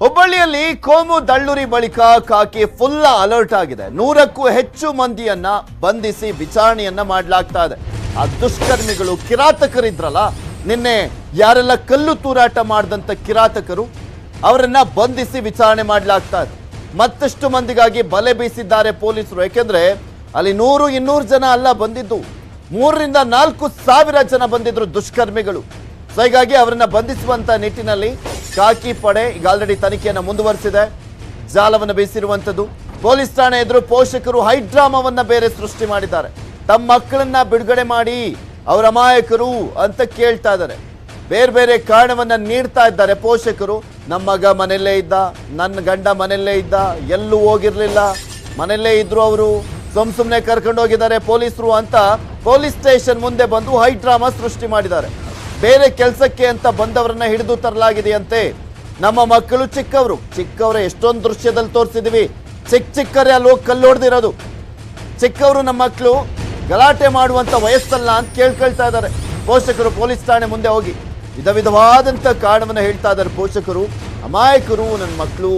ಹುಬ್ಬಳ್ಳಿಯಲ್ಲಿ ಕೋಮು ದಳ್ಳೂರಿ ಬಳಿಕ ಕಾಕಿ ಫುಲ್ ಅಲರ್ಟ್ ಆಗಿದೆ. 100ಕ್ಕೂ ಹೆಚ್ಚು ಮಂದಿಯನ್ನ ಬಂಧಿಸಿ ವಿಚಾರಣೆಯನ್ನ ಮಾಡಲಾಗ್ತಾ ಇದೆ. ಆ ದುಷ್ಕರ್ಮಿಗಳು ಕಿರಾತಕರಿದ್ರಲ್ಲ, ನಿನ್ನೆ ಯಾರೆಲ್ಲ ಕಲ್ಲು ತೂರಾಟ ಮಾಡಿದಂತ ಕಿರಾತಕರು, ಅವರನ್ನ ಬಂಧಿಸಿ ವಿಚಾರಣೆ ಮಾಡಲಾಗ್ತಾ ಇದೆ. ಮತ್ತಷ್ಟು ಮಂದಿಗಾಗಿ ಬಲೆ ಬೀಸಿದ್ದಾರೆ ಪೊಲೀಸರು. ಯಾಕೆಂದ್ರೆ ಅಲ್ಲಿ 100-200 ಜನ ಅಲ್ಲ ಬಂದಿದ್ದು, 3ರಿಂದ 4 ಸಾವಿರ ಜನ ಬಂದಿದ್ರು ದುಷ್ಕರ್ಮಿಗಳು. ಸೊ ಹೀಗಾಗಿ ಅವರನ್ನ ಬಂಧಿಸುವಂತ ನಿಟ್ಟಿನಲ್ಲಿ ಕಾಕಿ ಪಡೆ ಈಗ ಆಲ್ರೆಡಿ ತನಿಖೆಯನ್ನು ಮುಂದುವರಿಸಿದೆ. ಜಾಲವನ್ನು ಬೀಸಿರುವಂತದ್ದು ಪೊಲೀಸ್ ಠಾಣೆ ಎದುರು ಪೋಷಕರು ಹೈಡ್ರಾಮಾವನ್ನ ಬೇರೆ ಸೃಷ್ಟಿ ಮಾಡಿದ್ದಾರೆ. ತಮ್ಮ ಮಕ್ಕಳನ್ನ ಬಿಡುಗಡೆ ಮಾಡಿ, ಅವರ ಅಮಾಯಕರು ಅಂತ ಕೇಳ್ತಾ ಇದ್ದಾರೆ. ಬೇರೆ ಬೇರೆ ಕಾರಣವನ್ನ ನೀಡ್ತಾ ಇದ್ದಾರೆ ಪೋಷಕರು. ನಮ್ಮ ಮಗ ಮನೆಯಲ್ಲೇ ಇದ್ದ, ನನ್ನ ಗಂಡ ಮನೆಯಲ್ಲೇ ಇದ್ದ, ಎಲ್ಲೂ ಹೋಗಿರ್ಲಿಲ್ಲ, ಮನೆಯಲ್ಲೇ ಇದ್ರು, ಅವರು ಸುಮ್ಮನೆ ಕರ್ಕೊಂಡು ಹೋಗಿದ್ದಾರೆ ಪೊಲೀಸರು ಅಂತ ಪೊಲೀಸ್ ಸ್ಟೇಷನ್ ಮುಂದೆ ಬಂದು ಹೈಡ್ರಾಮಾ ಸೃಷ್ಟಿ ಮಾಡಿದ್ದಾರೆ. ಬೇರೆ ಕೆಲಸಕ್ಕೆ ಅಂತ ಬಂದವರನ್ನ ಹಿಡಿದು ತರಲಾಗಿದೆಯಂತೆ. ನಮ್ಮ ಮಕ್ಕಳು ಚಿಕ್ಕವರೇ ಎಷ್ಟೊಂದು ದೃಶ್ಯದಲ್ಲಿ ತೋರಿಸಿದೀವಿ. ಚಿಕ್ಕರೇ ಅಲ್ಲಿ ಹೋಗಿ ಕಲ್ಲು ಹೊಡೆದಿರೋದು. ಚಿಕ್ಕವರು ನಮ್ಮ ಮಕ್ಕಳು ಗಲಾಟೆ ಮಾಡುವಂತ ವಯಸ್ಸಲ್ಲ ಅಂತ ಕೇಳ್ಕೊಳ್ತಾ ಇದ್ದಾರೆ ಪೋಷಕರು. ಪೊಲೀಸ್ ಠಾಣೆ ಮುಂದೆ ಹೋಗಿ ವಿಧವಾದಂತ ಕಾರಣವನ್ನ ಹೇಳ್ತಾ ಇದ್ದಾರೆ ಪೋಷಕರು. ಅಮಾಯಕರು ನನ್ನ ಮಕ್ಕಳು,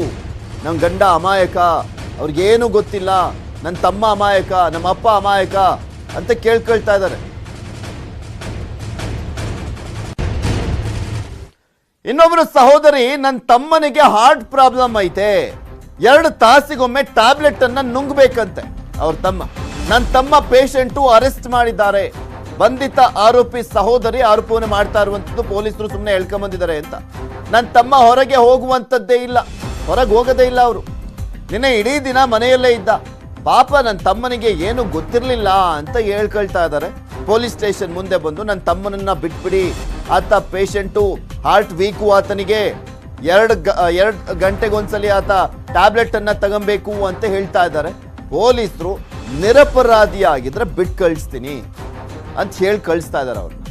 ನಮ್ಮ ಗಂಡ ಅಮಾಯಕ, ಅವ್ರಿಗೇನು ಗೊತ್ತಿಲ್ಲ, ನನ್ನ ತಮ್ಮ ಅಮಾಯಕ, ನಮ್ಮ ಅಪ್ಪ ಅಮಾಯಕ ಅಂತ ಕೇಳ್ಕೊಳ್ತಾ ಇದ್ದಾರೆ. ಇನ್ನೊಬ್ಬರು ಸಹೋದರಿ, ನನ್ನ ತಮ್ಮನಿಗೆ ಹಾರ್ಟ್ ಪ್ರಾಬ್ಲಮ್ ಐತೆ, 2 ತಾಸಿಗೊಮ್ಮೆ ಟ್ಯಾಬ್ಲೆಟ್ ಅನ್ನ ನುಂಗ್ಬೇಕಂತೆ ಅವ್ರ ತಮ್ಮ. ನನ್ನ ತಮ್ಮ ಪೇಷಂಟು ಅರೆಸ್ಟ್ ಮಾಡಿದ್ದಾರೆ. ಬಂಧಿತ ಆರೋಪಿ ಸಹೋದರಿ ಆರೋಪವನ್ನು ಮಾಡ್ತಾ ಇರುವಂತದ್ದು ಪೊಲೀಸರು ಸುಮ್ಮನೆ ಹೇಳ್ಕೊಂಬಂದಿದ್ದಾರೆ ಅಂತ. ನನ್ನ ತಮ್ಮ ಹೊರಗೆ ಹೋಗುವಂಥದ್ದೇ ಇಲ್ಲ, ಹೊರಗೆ ಹೋಗೋದೇ ಇಲ್ಲ. ಅವರು ನಿನ್ನೆ ಇಡೀ ದಿನ ಮನೆಯಲ್ಲೇ ಇದ್ದ. ಪಾಪ ನನ್ನ ತಮ್ಮನಿಗೆ ಏನು ಗೊತ್ತಿರಲಿಲ್ಲ ಅಂತ ಹೇಳ್ಕೊಳ್ತಾ ಇದ್ದಾರೆ. ಪೊಲೀಸ್ ಸ್ಟೇಷನ್ ಮುಂದೆ ಬಂದು ನನ್ನ ತಮ್ಮನನ್ನ ಬಿಟ್ಬಿಡಿ, ಆತ ಪೇಷಂಟು, ಹಾರ್ಟ್ ವೀಕು, ಆತನಿಗೆ 2 ಗಂಟೆಗೊಂದ್ಸಲಿ ಆತ ಟ್ಯಾಬ್ಲೆಟ್ ಅನ್ನ ತಗೊಬೇಕು ಅಂತ ಹೇಳ್ತಾ ಇದ್ದಾರೆ. ಪೊಲೀಸರು ನಿರಪರಾಧಿ ಆಗಿದ್ರೆ ಬಿಟ್ಟು ಕಳಿಸ್ತೀನಿ ಅಂತ ಹೇಳಿ ಕಳಿಸ್ತಾ ಇದ್ದಾರೆ ಅವ್ರನ್ನ.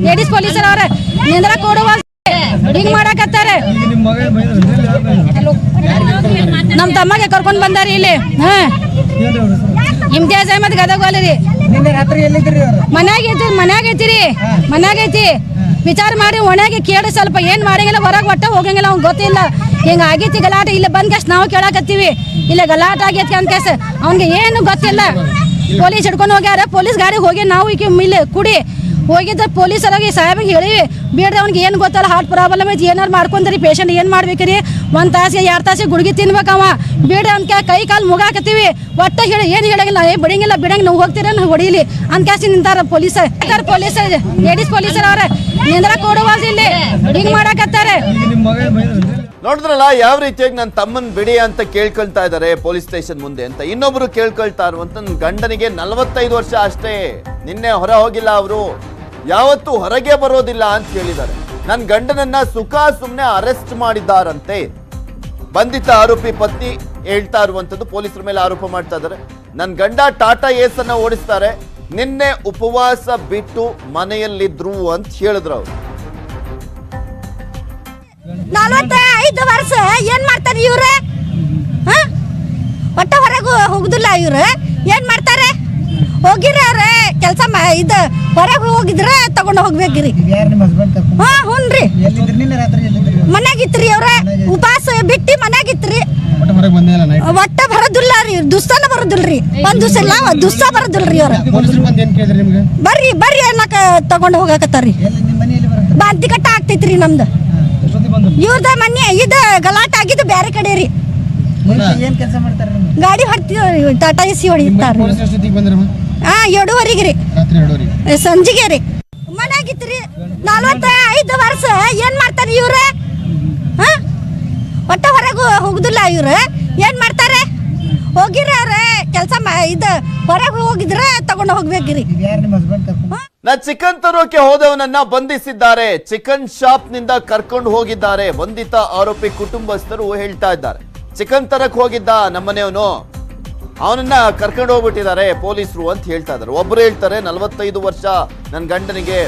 ಲೇಡೀಸ್ ಪೊಲೀಸರ ಅವರ ನಿಂದ್ರ ಕೊಡುವ ಹಿಂಗ್ ಮಾಡಕತ್ತಾರೆ. ನಮ್ ತಮ್ಮಗೆ ಕರ್ಕೊಂಡ್ ಬಂದಾರಿ ಇಲ್ಲಿ. ಇಮ್ತಿಯಾಜ್ ಅಹಮದ್ ಗದಗ ಅಲ್ರಿ. ಮನ್ಯಾಗೈತಿ ವಿಚಾರ ಮಾಡಿ ಒಣಗಿ ಕೇಳಿ ಸ್ವಲ್ಪ ಏನ್ ಮಾಡಂಗಿಲ್ಲ, ಹೊರಗೆ ಒಟ್ಟ ಹೋಗಂಗಿಲ್ಲ. ಅವ್ನ್ ಗೊತ್ತಿಲ್ಲ ಹಿಂಗ ಆಗೈತಿ ಗಲಾಟೆ. ಇಲ್ಲಿ ಬಂದ್ ಕೇಸ್ ನಾವು ಕೇಳಾಕತ್ತೀವಿ, ಇಲ್ಲ ಗಲಾಟ ಆಗೈತಿ ಅಂತ ಕೇಸ್. ಅವ್ನಿಗೆ ಏನು ಗೊತ್ತಿಲ್ಲ. ಪೊಲೀಸ್ ಹಿಡ್ಕೊಂಡು ಹೋಗ್ಯಾರ. ಪೊಲೀಸ್ ಗಾಡಿ ಹೋಗಿ ನಾವು ಈಗ ಇಲ್ಲಿ ಕುಡಿ ಹೋಗಿದ್ದ ಪೊಲೀಸರಾಗಿ ಸಾಹೇಬಿಗೆ ಹೇಳಿವಿ, ಬೇಡ್ರಿ ಅವ್ನಿಗೆ ಏನು ಗೊತ್ತಲ್ಲ, ಹಾರ್ಟ್ ಪ್ರಾಬ್ಲಮ್ ಐತಿ, ಏನಾರು ಮಾಡ್ಕೊಂಡ್ರಿ ಪೇಷಂಟ್ ಏನು ಮಾಡ್ಬೇಕ್ರಿ, 1 ತಾಸಿಗೆ 2 ತಾಸಿಗೆ ಗುಡ್ಗಿ ತಿನ್ಬೇಕವ, ಬೇಡ್ರಿ ಅಂತ ಕೈ ಕಾಲು ಮುಗಾಕತ್ತೀವಿ. ಒಟ್ಟ ಹೇಳಿ ಏನು ಹೇಳಂಗಿಲ್ಲ, ಬಿಡಂಗಿಲ್ಲ ನಾವು ಹೋಗ್ತೀರ ಹೊಡೀಲಿ ಅಂತ ಕ್ಯಾಸಿ ನಿಂತಾರ ಪೊಲೀಸ್. ಲೇಡೀಸ್ ಪೊಲೀಸರ ಅವ್ರ ನಿಂದ್ರ ಕೊಡುವಲ್ದು ಇಲ್ಲಿ ಹಿಂಗ್ ಮಾಡಕತ್ತಾರೆ. ನೋಡಿದ್ರಲ್ಲ ಯಾವ ರೀತಿಯಾಗಿ ನನ್ನ ತಮ್ಮನ್ ಬಿಡಿ ಅಂತ ಕೇಳ್ಕೊಳ್ತಾ ಇದ್ದಾರೆ ಪೊಲೀಸ್ ಸ್ಟೇಷನ್ ಮುಂದೆ ಅಂತ. ಇನ್ನೊಬ್ರು ಕೇಳ್ಕೊಳ್ತಾ ಇರುವಂತ ನನ್ನ ಗಂಡನಿಗೆ 45 ವರ್ಷ ಅಷ್ಟೇ, ನಿನ್ನೆ ಹೊರ ಹೋಗಿಲ್ಲ, ಅವರು ಯಾವತ್ತೂ ಹೊರಗೆ ಬರೋದಿಲ್ಲ ಅಂತ ಹೇಳಿದ್ದಾರೆ. ನನ್ನ ಗಂಡನನ್ನ ಸುಮ್ಮನೆ ಅರೆಸ್ಟ್ ಮಾಡಿದ್ದಾರಂತೆ. ಬಂಧಿತ ಆರೋಪಿ ಪತ್ನಿ ಹೇಳ್ತಾ ಇರುವಂತದ್ದು, ಪೊಲೀಸರ ಮೇಲೆ ಆರೋಪ ಮಾಡ್ತಾ ಇದ್ದಾರೆ. ನನ್ನ ಗಂಡ ಟಾಟಾ ಏಸ್ ಅನ್ನ ಓಡಿಸ್ತಾರೆ, ನಿನ್ನೆ ಉಪವಾಸ ಬಿಟ್ಟು ಮನೆಯಲ್ಲಿದ್ರು ಅಂತ ಹೇಳಿದ್ರು ಅವರು. 45 ವರ್ಷ ಏನ್ ಮಾಡ್ತಾರೆ ಇವ್ರೆ? ಒಟ್ಟ ಹೊರಗೆ ಹೋಗುದಿಲ್ಲ ಇವ್ರು. ಏನ್ ಮಾಡ್ತಾರೆ? ಹೋಗಿರಿ ಅವ್ರೆ ಕೆಲಸ ಇದು ಹೊರಗೆ ಹೋಗಿದ್ರೆ ತಗೊಂಡು ಹೋಗ್ಬೇಕ್ರಿ. ಹುನ್ರಿ ಮನ್ಯಾಗಿತ್ರಿ ಅವ್ರ ಉಪವಾಸ ಬಿಟ್ಟು ಮನ್ಯಾಗಿತ್ರಿ. ಒಟ್ಟ ಬರೋದಿಲ್ಲ ರೀ, ದುಸ್ತಾನ ಬರೋದಿಲ್ರಿ. ಒಂದ್ ದಿವಸ ಇಲ್ಲ ದುಸ್ತ ಬರೋದಿಲ್ರಿ ಅವ್ರ. ಬರ್ರಿ ಅನ್ನಕ ತಗೊಂಡು ಹೋಗಾಕತ್ತಾರ್ರಿ. ಬಾಂತಿ ಕಟ್ಟ ಆಗ್ತೈತ್ರಿ ನಮ್ದು. ಇವ್ರದ ಮನೆ ಇದು ಗಲಾಟ ಆಗಿದ್ದು ಬೇರೆ ಕಡೆ ರೀ. ಗಾಡಿ ಹೊಡ್ತೀವಿ, ಟಾಟಾ ಎಸಿ ಹೊಡಿತಾರ. 7:30 ರೀ ಸಂಜಿಗೆ ರೀ. ಮನ್ಯಾಗಿತ್ರಿ 45 ವರ್ಷ ಏನ್ ಮಾಡ್ತಾರೆ ಇವ್ರೆ? ಒಟ್ಟ ಹೊರಗೆ ಹೋಗುದಿಲ್ಲ ಇವ್ರು. ಏನ್ ಮಾಡ್ತಾರೆ? ಹೋಗಿರಿ ಅವ್ರೆ ಕೆಲಸ ಇದು ಹೊರಗೆ ಹೋಗಿದ್ರೆ ತಗೊಂಡು ಹೋಗ್ಬೇಕ್ರಿ. ಚಿಕನ್ ತರೋಕೆ ಹೋದವನನ್ನ ಬಂಧಿಸಿದ್ದಾರೆ. ಚಿಕನ್ ಶಾಪ್ ನಿಂದ ಕರ್ಕೊಂಡು ಹೋಗಿದ್ದಾರೆ. ಬಂಧಿತ ಆರೋಪಿ ಕುಟುಂಬಸ್ಥರು ಹೇಳ್ತಾ ಇದ್ದಾರೆ, ಚಿಕನ್ ತರಕ್ ಹೋಗಿದ್ದ ನಮ್ಮನೆಯವನು, ಅವನನ್ನ ಕರ್ಕೊಂಡು ಹೋಗ್ಬಿಟ್ಟಿದ್ದಾರೆ ಪೊಲೀಸರು ಅಂತ ಹೇಳ್ತಾ ಇದ್ದಾರೆ. ಒಬ್ರು ಹೇಳ್ತಾರೆ 45 ವರ್ಷ ನನ್ನ ಗಂಡನಿಗೆ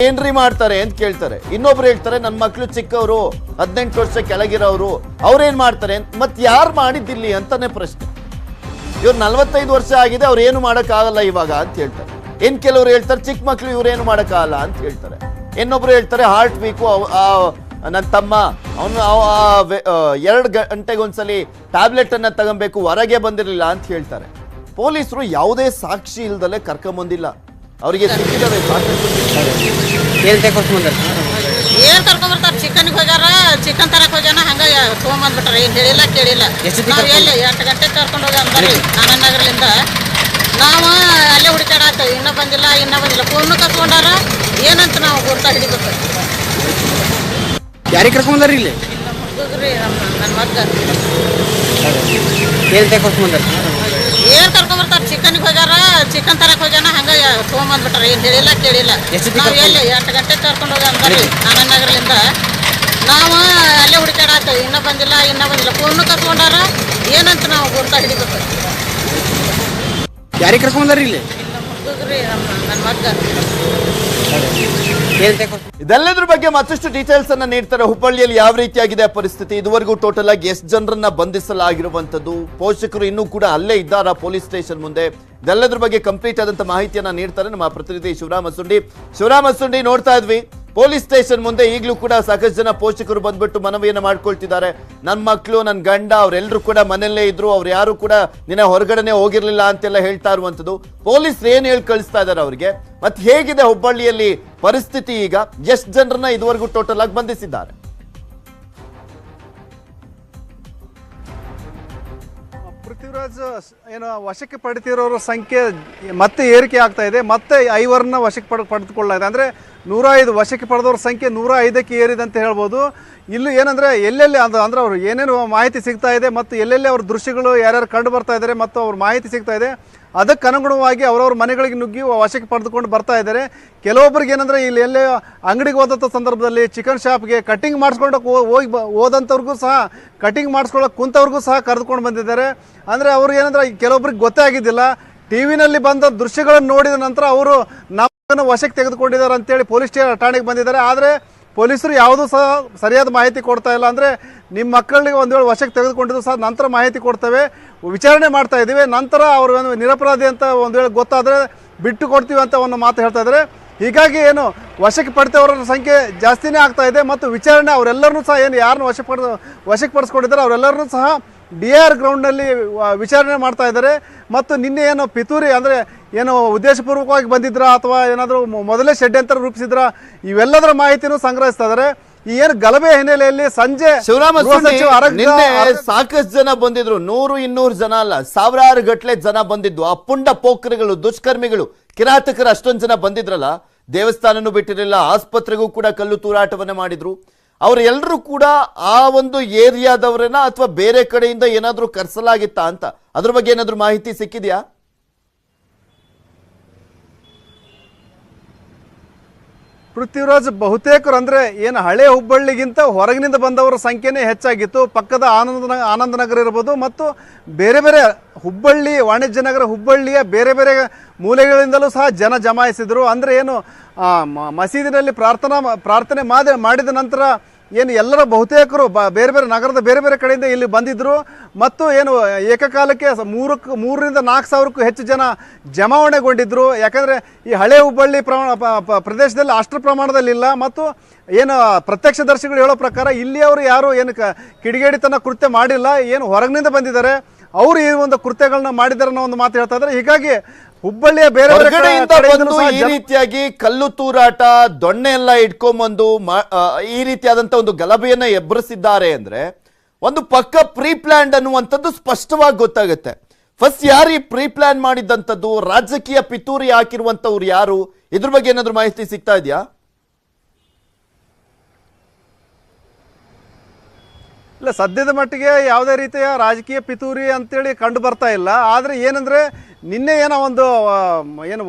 ಏನ್ರಿ ಮಾಡ್ತಾರೆ ಅಂತ ಕೇಳ್ತಾರೆ. ಇನ್ನೊಬ್ರು ಹೇಳ್ತಾರೆ ನನ್ನ ಮಕ್ಳು ಚಿಕ್ಕವರು, 18 ವರ್ಷ ಕೆಳಗಿರೋರು, ಅವ್ರೇನ್ ಮಾಡ್ತಾರೆ ಅಂತ. ಮತ್ ಯಾರು ಮಾಡಿದ್ದಿಲ್ಲಿ ಅಂತಾನೆ ಪ್ರಶ್ನೆ. ಇವ್ರು 45 ವರ್ಷ ಆಗಿದೆ, ಅವ್ರು ಏನು ಮಾಡಕ್ ಆಗಲ್ಲ ಇವಾಗ ಅಂತ ಹೇಳ್ತಾರೆ. ಇನ್ ಕೆಲವರು ಹೇಳ್ತಾರೆ ಚಿಕ್ಕ ಮಕ್ಳು ಇವ್ರೇನು ಮಾಡಕ್ಕಾಗಲ್ಲ ಅಂತ ಹೇಳ್ತಾರೆ. ಇನ್ನೊಬ್ರು ಹೇಳ್ತಾರೆ ಹಾರ್ಟ್ ವೀಕು, ನನ್ನ ತಮ್ಮ ಅವನು 2 ಗಂಟೆಗೆ ಒಂದ್ಸಲಿ ಟ್ಯಾಬ್ಲೆಟ್ ಅನ್ನ ತಗೊಬೇಕು, ಹೊರಗೆ ಬಂದಿರಲಿಲ್ಲ ಅಂತ ಹೇಳ್ತಾರೆ. ಪೊಲೀಸರು ಯಾವುದೇ ಸಾಕ್ಷಿ ಇಲ್ದಲೆ ಕರ್ಕೊಂಬಂದಿಲ್ಲ. ಅವರಿಗೆ ಸಿಕ್ಕಿದಾವೆ ಏನ್ ಕರ್ಕೊಂಡ್ಬರ್ತಾರ? ಚಿಕನ್ಗೆ ಹೋಗ್ಯಾರ, ಚಿಕನ್ ತರಕ್ ಹೋಗ್ಯಾನ, ಹಂಗ ತೊಗೊಂಬಂದ್ಬಿಟ್ಟಾರ. ಏನ್ ಹೇಳಿಲ್ಲ ಕೇಳಿಲ್ಲ. ನಾವ್ ಎಲ್ಲಿ 8 ಗಂಟೆಗೆ ಕರ್ಕೊಂಡು ಹೋಗಿ ಅಂದ್ರಿ ಆನಂದ್ ನಗರದಿಂದ. ನಾವು ಅಲ್ಲೇ ಹುಡುಕಾಡತ್ತ, ಇನ್ನ ಬಂದಿಲ್ಲ ಫೋನ್ ಕತ್ಕೊಂಡಾರ. ಏನಂತ ನಾವು ಗುರ್ತ ಹಿಡಿಬೇಕು. ಯಾರಿಗೆ ಕರ್ಕೊಂಡ್ಬಂದಾರ ಇಲ್ಲಿ? ಹುಡುಗ್ರಿ ನನ್ನ ಮಗ್ಗ. ಏನ್ ಕರ್ಕೊಂಡ್ಬರ್ತಾರ? ಚಿಕನ್ಗೆ ಹೋಗ್ಯಾರ, ಚಿಕನ್ ತರಕ್ ಹೋಗ್ಯಾನ, ಹಂಗ ತೊಗೊಂಬಂದ್ಬಿಟ್ಟಾರ. ಏನ್ ಹೇಳಿಲ್ಲ ಕೇಳಿಲ್ಲ. ನಾವ್ ಎಲ್ಲಿ 8 ಗಂಟೆಗೆ ಕರ್ಕೊಂಡು ಹೋಗಿ ಅಂದ್ರಿ ಆನಂದ್ ನಗರದಿಂದ. ನಾವು ಅಲ್ಲೇ ಹುಡುಕಾಡತ್ತ, ಇನ್ನ ಬಂದಿಲ್ಲ ಫೋನ್ ಕತ್ಕೊಂಡಾರ. ಏನಂತ ನಾವು ಗುರ್ತ ಹಿಡಿಬೇಕು. ಯಾರಿಗೆ ಕರ್ಕೊಂಡ್ಬಂದಾರ ಇಲ್ಲಿ? ಹುಡುಗ್ರಿ ನನ್ನ ಮಗ್ಗ. ಇದೆಲ್ಲದ್ರ ಬಗ್ಗೆ ಮತ್ತಷ್ಟು ಡೀಟೇಲ್ಸ್ ಅನ್ನ ನೀಡ್ತಾರೆ. ಹುಬ್ಬಳ್ಳಿಯಲ್ಲಿ ಯಾವ ರೀತಿಯಾಗಿದೆ ಪರಿಸ್ಥಿತಿ, ಇದುವರೆಗೂ ಟೋಟಲ್ ಆಗಿ ಎಷ್ಟು ಜನರನ್ನ ಬಂಧಿಸಲಾಗಿರುವಂತದ್ದು, ಪೋಷಕರು ಇನ್ನೂ ಕೂಡ ಅಲ್ಲೇ ಇದ್ದಾರಾ ಪೊಲೀಸ್ ಸ್ಟೇಷನ್ ಮುಂದೆ, ಇದೆಲ್ಲದ್ರ ಬಗ್ಗೆ ಕಂಪ್ಲೀಟ್ ಆದಂತ ಮಾಹಿತಿಯನ್ನ ನೀಡ್ತಾರೆ ನಮ್ಮ ಪ್ರತಿನಿಧಿ ಶಿವರಾಮ್ ಅಸುಂಡಿ. ನೋಡ್ತಾ ಇದ್ವಿ ಪೊಲೀಸ್ ಸ್ಟೇಷನ್ ಮುಂದೆ ಈಗಲೂ ಕೂಡ ಸಾಕಷ್ಟು ಜನ ಪೋಷಕರು ಬಂದ್ಬಿಟ್ಟು ಮನವಿಯನ್ನ ಮಾಡ್ಕೊಳ್ತಿದ್ದಾರೆ. ನನ್ನ ಮಕ್ಕಳು, ನನ್ನ ಗಂಡ ಅವರೆಲ್ಲರೂ ಕೂಡ ಮನೆಯಲ್ಲೇ ಇದ್ರು, ಅವ್ರು ಯಾರು ಕೂಡ ನಿನ್ನೆ ಹೊರಗಡೆನೆ ಹೋಗಿರ್ಲಿಲ್ಲ ಅಂತೆಲ್ಲ ಹೇಳ್ತಾ ಇರುವಂತದ್ದು. ಪೊಲೀಸರು ಏನ್ ಹೇಳಿ ಕಳಿಸ್ತಾ ಇದ್ದಾರೆ ಅವ್ರಿಗೆ, ಮತ್ತೆ ಹೇಗಿದೆ ಹುಬ್ಬಳ್ಳಿಯಲ್ಲಿ ಪರಿಸ್ಥಿತಿ, ಈಗ ಎಷ್ಟು ಜನರನ್ನ ಇದುವರೆಗೂ ಟೋಟಲ್ ಆಗಿ ಬಂಧಿಸಿದ್ದಾರೆ? ಪೃಥ್ವಿರಾಜ್ ಏನು ವಶಕ್ಕೆ ಪಡೆದಿರೋರ ಸಂಖ್ಯೆ ಮತ್ತೆ ಏರಿಕೆ ಆಗ್ತಾ ಇದೆ. ಮತ್ತೆ 5ರನ್ನ ವಶಕ್ಕೆ ಪಡೆದುಕೊಳ್ಳಲಾಗಿದೆ. ಅಂದರೆ 105 ವಶಕ್ಕೆ ಪಡೆದವ್ರ ಸಂಖ್ಯೆ 105ಕ್ಕೆ ಏರಿದೆ ಅಂತ ಹೇಳ್ಬೋದು. ಇಲ್ಲಿ ಏನಂದರೆ ಎಲ್ಲೆಲ್ಲಿ ಅಂದ್ರೆ ಅವರು ಏನೇನು ಮಾಹಿತಿ ಸಿಗ್ತಾ ಇದೆ ಮತ್ತು ಎಲ್ಲೆಲ್ಲಿ ಅವ್ರ ದೃಶ್ಯಗಳು ಯಾರ್ಯಾರು ಕಂಡು ಬರ್ತಾ ಇದ್ದಾರೆ ಮತ್ತು ಅವ್ರ ಮಾಹಿತಿ ಸಿಗ್ತಾ ಇದೆ, ಅದಕ್ಕೆ ಅನುಗುಣವಾಗಿ ಅವರವ್ರ ಮನೆಗಳಿಗೆ ನುಗ್ಗಿ ವಶಕ್ಕೆ ಪಡೆದುಕೊಂಡು ಬರ್ತಾ ಇದ್ದಾರೆ. ಕೆಲವೊಬ್ಬರಿಗೆ ಏನಂದರೆ ಇಲ್ಲಿ ಎಲ್ಲೇ ಅಂಗಡಿಗೆ ಹೋದಂಥ ಸಂದರ್ಭದಲ್ಲಿ ಚಿಕನ್ ಶಾಪ್ಗೆ ಕಟಿಂಗ್ ಮಾಡಿಸ್ಕೊಂಡಕ್ಕೆ ಹೋದಂಥವ್ರಿಗೂ ಸಹ ಕಟಿಂಗ್ ಮಾಡಿಸ್ಕೊಳ್ಳೋಕೆ ಕುಂತವ್ರಿಗೂ ಸಹ ಕರೆದುಕೊಂಡು ಬಂದಿದ್ದಾರೆ. ಅಂದರೆ ಅವರು ಏನಂದ್ರೆ ಕೆಲವೊಬ್ರಿಗೆ ಗೊತ್ತೇ ಆಗಿದ್ದಿಲ್ಲ. ಟಿ ವಿನಲ್ಲಿ ಬಂದ ದೃಶ್ಯಗಳನ್ನು ನೋಡಿದ ನಂತರ ಅವರು ನಮ್ಮನ್ನು ವಶಕ್ಕೆ ತೆಗೆದುಕೊಂಡಿದ್ದಾರೆ ಅಂತೇಳಿ ಪೊಲೀಸ್ ಠಾಣೆಗೆ ಬಂದಿದ್ದಾರೆ. ಆದರೆ ಪೊಲೀಸರು ಯಾವುದೂ ಸಹ ಸರಿಯಾದ ಮಾಹಿತಿ ಕೊಡ್ತಾ ಇಲ್ಲ. ಅಂದರೆ ನಿಮ್ಮ ಮಕ್ಕಳಿಗೆ ಒಂದು ವೇಳೆ ವಶಕ್ಕೆ ತೆಗೆದುಕೊಂಡಿದ್ದು ಸಹ ನಂತರ ಮಾಹಿತಿ ಕೊಡ್ತೇವೆ, ವಿಚಾರಣೆ ಮಾಡ್ತಾ ಇದ್ದೀವಿ, ನಂತರ ಅವರು ನಿರಪರಾಧಿ ಅಂತ ಒಂದು ವೇಳೆ ಗೊತ್ತಾದರೆ ಬಿಟ್ಟು ಕೊಡ್ತೀವಿ ಅಂತ ಒಂದು ಮಾತು ಹೇಳ್ತಾ ಇದ್ದಾರೆ. ಹೀಗಾಗಿ ಏನು ವಶಕ್ಕೆ ಪಡೆದವರ ಸಂಖ್ಯೆ ಜಾಸ್ತಿನೇ ಆಗ್ತಾ ಇದೆ. ಮತ್ತು ವಿಚಾರಣೆ ಅವರೆಲ್ಲರನ್ನೂ ಸಹ ಏನು ಯಾರನ್ನು ವಶಕ್ಕೆ ಪಡಿಸ್ಕೊಂಡಿದ್ದಾರೆ ಅವರೆಲ್ಲರನ್ನೂ ಸಹ DR ಗ್ರೌಂಡ್ನಲ್ಲಿ ವಿಚಾರಣೆ ಮಾಡ್ತಾ ಇದ್ದಾರೆ. ಮತ್ತು ನಿನ್ನೆ ಏನು ಪಿತೂರಿ ಅಂದರೆ ಏನು ಉದ್ದೇಶಪೂರ್ವಕವಾಗಿ ಬಂದಿದ್ರಾ ಅಥವಾ ಏನಾದರೂ ಮೊದಲೇ ಷಡ್ಯಂತರ ರೂಪಿಸಿದ್ರಾ, ಇವೆಲ್ಲದರ ಮಾಹಿತಿನೂ ಸಂಗ್ರಹಿಸ್ತಾ ಇದ್ದಾರೆ. ಈ ಏನು ಗಲಭೆ ಹಿನ್ನೆಲೆಯಲ್ಲಿ ಸಂಜೆ ನಿನ್ನೆ ಸಾಕಷ್ಟು ಜನ ಬಂದಿದ್ರು, 100-200 ಜನ ಅಲ್ಲ, ಸಾವಿರಾರು ಗಟ್ಟಲೆ ಜನ ಬಂದಿದ್ವು. ಆ ಪುಂಡ ಪೋಖರಿಗಳು, ದುಷ್ಕರ್ಮಿಗಳು, ಕಿರಾತಕರು ಅಷ್ಟೊಂದು ಜನ ಬಂದಿದ್ರಲ್ಲ, ದೇವಸ್ಥಾನನೂ ಬಿಟ್ಟಿರಲಿಲ್ಲ, ಆಸ್ಪತ್ರೆಗೂ ಕೂಡ ಕಲ್ಲು ತೂರಾಟವನ್ನ ಮಾಡಿದ್ರು. ಅವರೆಲ್ಲರೂ ಕೂಡ ಆ ಒಂದು ಏರಿಯಾದವರೇನ ಅಥವಾ ಬೇರೆ ಕಡೆಯಿಂದ ಏನಾದ್ರೂ ಕರ್ಸಲಾಗಿತ್ತಾ ಅಂತ, ಅದ್ರ ಬಗ್ಗೆ ಏನಾದ್ರೂ ಮಾಹಿತಿ ಸಿಕ್ಕಿದ್ಯಾ? ಪೃಥ್ವಿರಾಜ್, ಬಹುತೇಕರು ಅಂದರೆ ಏನು ಹಳೆ ಹುಬ್ಬಳ್ಳಿಗಿಂತ ಹೊರಗಿನಿಂದ ಬಂದವರ ಸಂಖ್ಯೆನೇ ಹೆಚ್ಚಾಗಿತ್ತು. ಪಕ್ಕದ ಆನಂದ ನಗರ ಇರ್ಬೋದು ಮತ್ತು ಬೇರೆ ಬೇರೆ ಹುಬ್ಬಳ್ಳಿ ವಾಣಿಜ್ಯ ನಗರ ಹುಬ್ಬಳ್ಳಿಯ ಬೇರೆ ಬೇರೆ ಮೂಲೆಗಳಿಂದಲೂ ಸಹ ಜನ ಜಮಾಯಿಸಿದರು. ಅಂದರೆ ಏನು ಮಸೀದಿನಲ್ಲಿ ಪ್ರಾರ್ಥನೆ ಮಾಡಿದ ನಂತರ ಏನು ಎಲ್ಲರ ಬಹುತೇಕರು ಬೇರೆ ಬೇರೆ ನಗರದ ಬೇರೆ ಬೇರೆ ಕಡೆಯಿಂದ ಇಲ್ಲಿ ಬಂದಿದ್ದರು. ಮತ್ತು ಏನು ಏಕಕಾಲಕ್ಕೆ 3,000-4,000 ಸಾವಿರಕ್ಕೂ ಹೆಚ್ಚು ಜನ ಜಮಾವಣೆಗೊಂಡಿದ್ದರು. ಯಾಕಂದರೆ ಈ ಹಳೆ ಹುಬ್ಬಳ್ಳಿ ಪ್ರದೇಶದಲ್ಲಿ ಅಷ್ಟರ ಪ್ರಮಾಣದಲ್ಲಿಲ್ಲ. ಮತ್ತು ಏನು ಪ್ರತ್ಯಕ್ಷದರ್ಶಿಗಳು ಹೇಳೋ ಪ್ರಕಾರ ಇಲ್ಲಿಯವರು ಯಾರು ಏನು ಕಿಡಿಗೇಡಿತನ ಕೃತ್ಯ ಮಾಡಿಲ್ಲ, ಏನು ಹೊರಗಿನಿಂದ ಬಂದಿದ್ದಾರೆ ಅವರು ಈ ಒಂದು ಕೃತ್ಯಗಳನ್ನ ಮಾಡಿದ್ದಾರೆ ಅನ್ನೋ ಒಂದು ಮಾತು ಹೇಳ್ತಾ ಇದ್ದಾರೆ. ಹೀಗಾಗಿ ಹುಬ್ಬಳ್ಳಿಯ ಬೇರೆ ಈ ರೀತಿಯಾಗಿ ಕಲ್ಲು ತೂರಾಟ, ದೊಣ್ಣೆ ಎಲ್ಲ ಇಟ್ಕೊಂಡ್ಬಂದು ಈ ರೀತಿಯಾದಂತ ಒಂದು ಗಲಭೆಯನ್ನ ಎಬ್ಬರಿಸಿದ್ದಾರೆ ಅಂದ್ರೆ ಒಂದು ಪಕ್ಕ ಪ್ರೀ ಪ್ಲಾನ್ ಅನ್ನುವಂಥದ್ದು ಸ್ಪಷ್ಟವಾಗಿ ಗೊತ್ತಾಗುತ್ತೆ. ಫಸ್ಟ್ ಯಾರು ಈ ಪ್ರೀ ಪ್ಲಾನ್ ಮಾಡಿದ್ದಂಥದ್ದು, ರಾಜಕೀಯ ಪಿತೂರಿ ಹಾಕಿರುವಂತವ್ರು ಯಾರು, ಇದ್ರ ಬಗ್ಗೆ ಏನಾದ್ರು ಮಾಹಿತಿ ಸಿಗ್ತಾ ಇದೆಯಾ? ಇಲ್ಲ, ಸದ್ಯದ ಮಟ್ಟಿಗೆ ಯಾವುದೇ ರೀತಿಯ ರಾಜಕೀಯ ಪಿತೂರಿ ಅಂತೇಳಿ ಕಂಡು ಬರ್ತಾ ಇಲ್ಲ. ಆದರೆ ಏನಂದರೆ ನಿನ್ನೆ ಏನೋ ಒಂದು ಏನು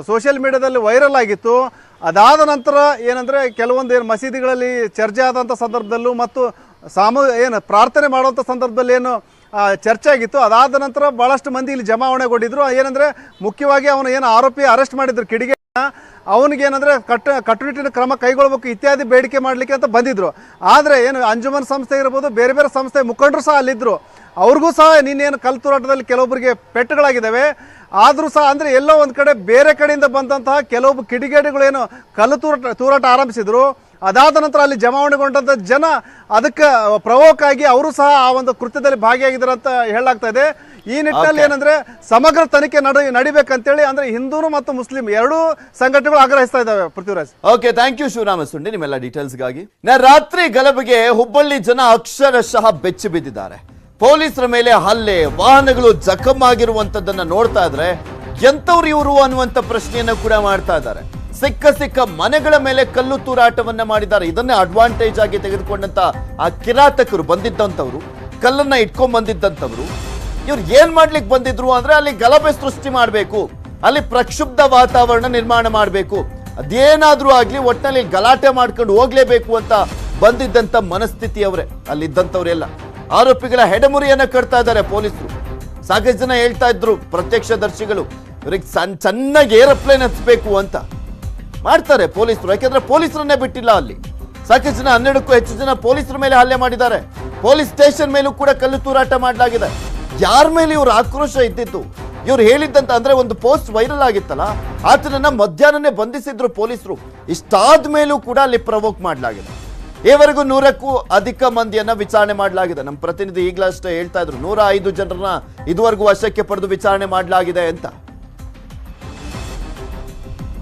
ಸೋಷಿಯಲ್ ಮೀಡಿಯಾದಲ್ಲಿ ವೈರಲ್ ಆಗಿತ್ತು. ಅದಾದ ನಂತರ ಏನಂದರೆ ಕೆಲವೊಂದು ಏನು ಮಸೀದಿಗಳಲ್ಲಿ ಚರ್ಚೆ ಆದಂಥ ಸಂದರ್ಭದಲ್ಲೂ ಮತ್ತು ಏನು ಪ್ರಾರ್ಥನೆ ಮಾಡುವಂಥ ಸಂದರ್ಭದಲ್ಲಿ ಏನು ಚರ್ಚೆ ಆಗಿತ್ತು. ಅದಾದ ನಂತರ ಭಾಳಷ್ಟು ಮಂದಿ ಇಲ್ಲಿ ಜಮಾವಣೆಗೊಂಡಿದ್ರು. ಏನಂದರೆ ಮುಖ್ಯವಾಗಿ ಅವನು ಏನು ಆರೋಪಿ ಅರೆಸ್ಟ್ ಮಾಡಿದ್ರು ಕಿಡಿಗೆ, ಅವನಿಗೇನಂದರೆ ಕಟ್ಟುನಿಟ್ಟಿನ ಕ್ರಮ ಕೈಗೊಳ್ಳಬೇಕು ಇತ್ಯಾದಿ ಬೇಡಿಕೆ ಮಾಡಲಿಕ್ಕೆ ಅಂತ ಬಂದಿದ್ರು. ಆದರೆ ಏನು ಅಂಜುಮನ್ ಸಂಸ್ಥೆ ಇರ್ಬೋದು, ಬೇರೆ ಬೇರೆ ಸಂಸ್ಥೆ ಮುಖಂಡರು ಸಹ ಅಲ್ಲಿದ್ದರು. ಅವ್ರಿಗೂ ಸಹ ನಿನ್ನೇನು ಕಲ್ಲು ತೂರಾಟದಲ್ಲಿ ಕೆಲವೊಬ್ಬರಿಗೆ ಪೆಟ್ಟುಗಳಾಗಿದ್ದಾವೆ. ಆದರೂ ಸಹ ಅಂದರೆ ಎಲ್ಲೋ ಒಂದು ಕಡೆ ಬೇರೆ ಕಡೆಯಿಂದ ಬಂದಂತಹ ಕೆಲವೊಬ್ಬ ಕಿಡಿಗೇಡಿಗಳು ಏನು ಕಲ್ಲು ತೂರಾಟ ಆರಂಭಿಸಿದ್ರು. ಅದಾದ ನಂತರ ಅಲ್ಲಿ ಜಮಾವಣೆಗೊಂಡಂಥ ಜನ ಅದಕ್ಕೆ ಪ್ರವೋಕ್ ಆಗಿ ಅವರು ಸಹ ಆ ಒಂದು ಕೃತ್ಯದಲ್ಲಿ ಭಾಗಿಯಾಗಿದ್ದಾರೆ ಅಂತ ಹೇಳಲಾಗ್ತಾ ಇದೆ. ಈ ನಿಟ್ಟಿನಲ್ಲಿ ಏನಂದ್ರೆ ಸಮಗ್ರ ತನಿಖೆ ನಡಿಬೇಕಂತೇಳಿ ಅಂದ್ರೆ ಹಿಂದೂ ಮತ್ತು ಮುಸ್ಲಿಂ ಎರಡೂ ಸಂಘಟನೆಗಳು ಆಗ್ರಹಿಸ್ತಾ ಇದ್ದಾವೆ. Prithviraj, okay, thank you Shivarama Sundi ನಿಮ್ಮೆಲ್ಲ ಡೀಟೇಲ್ಸ್ಗಾಗಿ. ರಾತ್ರಿ ಗಲಭೆಗೆ ಹುಬ್ಬಳ್ಳಿ ಜನ ಅಕ್ಷರಶಃ ಬೆಚ್ಚಿ ಬಿದ್ದಿದ್ದಾರೆ. ಪೊಲೀಸರ ಮೇಲೆ ಹಲ್ಲೆ, ವಾಹನಗಳು ಜಖಮ್ ಆಗಿರುವಂತದ್ದನ್ನ ನೋಡ್ತಾ ಇದ್ರೆ ಎಂತವ್ರು ಇವರು ಅನ್ನುವಂತ ಪ್ರಶ್ನೆಯನ್ನ ಕೂಡ ಮಾಡ್ತಾ ಇದ್ದಾರೆ. ಸಿಕ್ಕ ಮನೆಗಳ ಮೇಲೆ ಕಲ್ಲು ತೂರಾಟವನ್ನ ಮಾಡಿದ್ದಾರೆ. ಇದನ್ನೇ ಅಡ್ವಾಂಟೇಜ್ ಆಗಿ ತೆಗೆದುಕೊಂಡಂತ ಆ ಕಿರಾತಕರು ಬಂದಿದ್ದಂಥವ್ರು, ಕಲ್ಲನ್ನ ಇಟ್ಕೊಂಡ್ ಬಂದಿದ್ದಂಥವ್ರು, ಇವ್ರು ಏನ್ ಮಾಡ್ಲಿಕ್ಕೆ ಬಂದಿದ್ರು ಅಂದ್ರೆ ಅಲ್ಲಿ ಗಲಭೆ ಸೃಷ್ಟಿ ಮಾಡಬೇಕು, ಅಲ್ಲಿ ಪ್ರಕ್ಷುಬ್ಧ ವಾತಾವರಣ ನಿರ್ಮಾಣ ಮಾಡಬೇಕು, ಅದೇನಾದ್ರೂ ಆಗ್ಲಿ ಒಟ್ಟಿನಲ್ಲಿ ಗಲಾಟೆ ಮಾಡ್ಕೊಂಡು ಹೋಗ್ಲೇಬೇಕು ಅಂತ ಬಂದಿದ್ದಂತ ಮನಸ್ಥಿತಿ ಅವರೇ ಅಲ್ಲಿದ್ದಂಥವ್ರೆಲ್ಲ. ಆರೋಪಿಗಳ ಹೆಡಮುರಿಯನ್ನ ಕಟ್ತಾ ಇದ್ದಾರೆ ಪೊಲೀಸರು. ಸಾಕಷ್ಟು ಜನ ಹೇಳ್ತಾ ಇದ್ರು, ಪ್ರತ್ಯಕ್ಷದರ್ಶಿಗಳು, ಇವ್ರಿಗೆ ಚೆನ್ನಾಗಿ ಏರೋಪ್ಲೇನ್ ಹಚ್ಚಬೇಕು ಅಂತ ಮಾಡ್ತಾರೆ ಪೊಲೀಸರು. ಯಾಕೆಂದ್ರೆ ಪೊಲೀಸರನ್ನೇ ಬಿಟ್ಟಿಲ್ಲ ಅಲ್ಲಿ. ಸಾಕಷ್ಟು ಜನ 12ಕ್ಕೂ ಹೆಚ್ಚು ಜನ ಪೊಲೀಸರ ಮೇಲೆ ಹಲ್ಲೆ ಮಾಡಿದ್ದಾರೆ. ಪೊಲೀಸ್ ಸ್ಟೇಷನ್ ಮೇಲೂ ಕೂಡ ಕಲ್ಲು ತೂರಾಟ ಮಾಡಲಾಗಿದೆ. ಯಾರ ಮೇಲೆ ಇವ್ರ ಆಕ್ರೋಶ ಇದ್ದಿತ್ತು? ಇವ್ರು ಹೇಳಿದ್ದಂತ ಅಂದ್ರೆ ಒಂದು ಪೋಸ್ಟ್ ವೈರಲ್ ಆಗಿತ್ತಲ್ಲ, ಆತನನ್ನ ಮಧ್ಯಾಹ್ನನೇ ಬಂಧಿಸಿದ್ರು ಪೊಲೀಸರು. ಇಷ್ಟಾದ ಮೇಲೂ ಕೂಡ ಅಲ್ಲಿ ಪ್ರವೋಕ್ ಮಾಡಲಾಗಿದೆ. ಈವರೆಗೂ 100ಕ್ಕೂ ಅಧಿಕ ಮಂದಿಯನ್ನ ವಿಚಾರಣೆ ಮಾಡಲಾಗಿದೆ. ನಮ್ಮ ಪ್ರತಿನಿಧಿ ಈಗಲಷ್ಟೇ ಹೇಳ್ತಾ ಇದ್ರು 105 ಜನರನ್ನ ಇದುವರೆಗೂ ವಶಕ್ಕೆ ಪಡೆದು ವಿಚಾರಣೆ ಮಾಡಲಾಗಿದೆ ಅಂತ.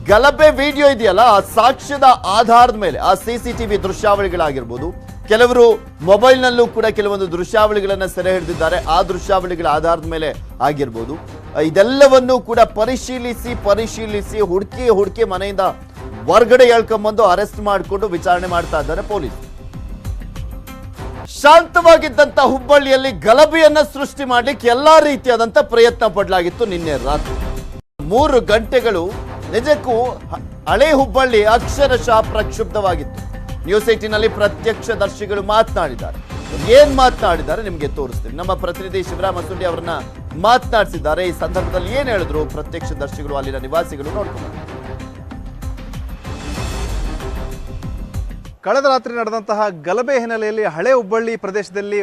ಗಲಭೆ ವಿಡಿಯೋ ಇದೆಯಲ್ಲ, ಆ ಸಾಕ್ಷ್ಯದ ಆಧಾರದ ಮೇಲೆ, ಆ CCTV ದೃಶ್ಯಾವಳಿಗಳಾಗಿರ್ಬೋದು, ಕೆಲವರು ಮೊಬೈಲ್ನಲ್ಲೂ ಕೂಡ ಕೆಲವೊಂದು ದೃಶ್ಯಾವಳಿಗಳನ್ನ ಸೆರೆ ಹಿಡಿದಿದ್ದಾರೆ. ಆ ದೃಶ್ಯಾವಳಿಗಳ ಆಧಾರದ ಮೇಲೆ ಆಗಿರ್ಬೋದು, ಇದೆಲ್ಲವನ್ನೂ ಕೂಡ ಪರಿಶೀಲಿಸಿ ಹುಡುಕಿ ಮನೆಯಿಂದ ಹೊರಗಡೆ ಎಳ್ಕೊಂಡ್ಬಂದು ಅರೆಸ್ಟ್ ಮಾಡಿಕೊಂಡು ವಿಚಾರಣೆ ಮಾಡ್ತಾ ಇದ್ದಾರೆ ಪೊಲೀಸ್. ಶಾಂತವಾಗಿದ್ದಂತ ಹುಬ್ಬಳ್ಳಿಯಲ್ಲಿ ಗಲಭೆಯನ್ನ ಸೃಷ್ಟಿ ಮಾಡ್ಲಿಕ್ಕೆ ಎಲ್ಲಾ ರೀತಿಯಾದಂತ ಪ್ರಯತ್ನ ಪಡಲಾಗಿತ್ತು. ನಿನ್ನೆ ರಾತ್ರಿ 3 ಗಂಟೆಗಳು ನಿಜಕ್ಕೂ ಹಳೆ ಹುಬ್ಬಳ್ಳಿ ಅಕ್ಷರಶಃ ಪ್ರಕ್ಷುಬ್ಧವಾಗಿತ್ತು. ನ್ಯೂಸ್ 18ನಲ್ಲಿ ಪ್ರತ್ಯಕ್ಷದರ್ಶಿಗಳು ಮಾತನಾಡಿದ್ದಾರೆ. ಏನ್ ಮಾತನಾಡಿದ್ದಾರೆ ನಿಮ್ಗೆ ತೋರಿಸ್ತೀವಿ. ನಮ್ಮ ಪ್ರತಿನಿಧಿ ಶಿವರಾಮ ಸುಂಡಿ ಅವರನ್ನ ಮಾತನಾಡಿಸಿದ್ದಾರೆ. ಈ ಸಂದರ್ಭದಲ್ಲಿ ಏನ್ ಹೇಳಿದ್ರು ಪ್ರತ್ಯಕ್ಷದರ್ಶಿಗಳು, ಅಲ್ಲಿನ ನಿವಾಸಿಗಳು ನೋಡ್ಕೊಂಡು. ಕಳೆದ ರಾತ್ರಿ ನಡೆದಂತಹ ಗಲಭೆ ಹಿನ್ನೆಲೆಯಲ್ಲಿ ಹಳೆ ಹುಬ್ಬಳ್ಳಿ ಪ್ರದೇಶದಲ್ಲಿ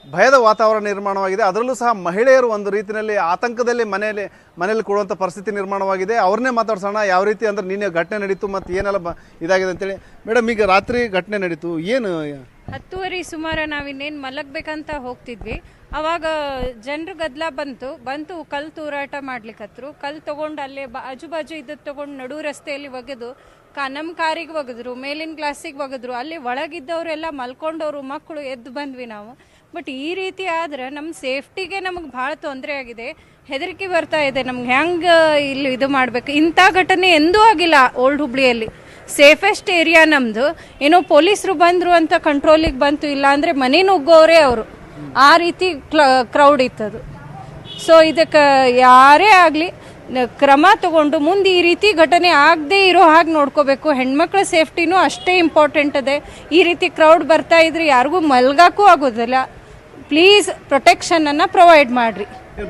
ಭಯದ ವಾತಾವರಣ ನಿರ್ಮಾಣವಾಗಿದೆ. ಅದರಲ್ಲೂ ಸಹ ಮಹಿಳೆಯರು ಒಂದು ರೀತಿಯಲ್ಲಿ ಆತಂಕದಲ್ಲಿ ಮನೆಯಲ್ಲಿ ಕೊಡುವಂಥ ಪರಿಸ್ಥಿತಿ ನಿರ್ಮಾಣವಾಗಿದೆ. ಅವ್ರನ್ನೇ ಮಾತಾಡ್ಸೋಣ. ಯಾವ ರೀತಿ ಅಂದ್ರೆ ನಿನ್ನೆ ಘಟನೆ ನಡೀತು ಮತ್ತು ಏನೆಲ್ಲ ಇದಾಗಿದೆ ಅಂತೇಳಿ. ಮೇಡಮ್, ಈಗ ರಾತ್ರಿ ಘಟನೆ ನಡೀತು, ಏನು 10:30 ಸುಮಾರು ನಾವಿನ್ನೇನು ಮಲಗಬೇಕಂತ ಹೋಗ್ತಿದ್ವಿ. ಅವಾಗ ಜನರು ಗದ್ದಲ ಬಂತು ಕಲ್ಲು ತೂರಾಟ ಮಾಡ್ಲಿಕ್ಕತ್ರು. ಕಲ್ಲು ತೊಗೊಂಡು ಅಲ್ಲೇ ಆಜು ಇದ್ದದ್ದು ತೊಗೊಂಡು ನಡು ರಸ್ತೆಯಲ್ಲಿ ಒಗೆದು ನಮ್ಮ ಕಾರಿಗೆ ಒಗೆದ್ರು, ಮೇಲಿನ ಗ್ಲಾಸಿಗೆ ಒಗೆದ್ರು. ಅಲ್ಲಿ ಒಳಗಿದ್ದವರೆಲ್ಲ ಮಲ್ಕೊಂಡವರು, ಮಕ್ಕಳು ಎದ್ದು ಬಂದ್ವಿ ನಾವು. ಬಟ್ ಈ ರೀತಿ ಆದ್ರೆ ನಮ್ಮ ಸೇಫ್ಟಿಗೆ ನಮಗೆ ಭಾಳ ತೊಂದರೆ ಆಗಿದೆ. ಹೆದರಿಕೆ ಬರ್ತಾ ಇದೆ ನಮ್ಗೆ, ಹೆಂಗೆ ಇಲ್ಲಿ ಇದು ಮಾಡಬೇಕು. ಇಂಥ ಘಟನೆ ಎಂದೂ ಆಗಿಲ್ಲ ಓಲ್ಡ್ ಹುಬ್ಳಿಯಲ್ಲಿ. ಸೇಫೆಸ್ಟ್ ಏರಿಯಾ ನಮ್ಮದು. ಏನೋ ಪೊಲೀಸರು ಬಂದರು ಅಂತ ಕಂಟ್ರೋಲಿಗೆ ಬಂತು, ಇಲ್ಲ ಅಂದರೆ ಮನೆ ನುಗ್ಗೋರೇ ಅವರು. ಆ ರೀತಿ ಕ್ರೌಡ್ ಇತ್ತದು. ಸೊ ಇದಕ್ಕೆ ಯಾರೇ ಆಗಲಿ ಕ್ರಮ ತಗೊಂಡು ಮುಂದೆ ಈ ರೀತಿ ಘಟನೆ ಆಗದೆ ಇರೋ ಹಾಗೆ ನೋಡ್ಕೋಬೇಕು. ಹೆಣ್ಮಕ್ಳ ಸೇಫ್ಟಿನೂ ಅಷ್ಟೇ ಇಂಪಾರ್ಟೆಂಟ್ ಇದೆ. ಈ ರೀತಿ ಕ್ರೌಡ್ ಬರ್ತಾ ಇದ್ರೆ ಯಾರಿಗೂ ಮಲ್ಗಾಕೂ ಆಗೋದಿಲ್ಲ. ಪ್ಲೀಸ್ ಪ್ರೊಟೆಕ್ಷನನ್ನು ಪ್ರೊವೈಡ್ ಮಾಡಿರಿ.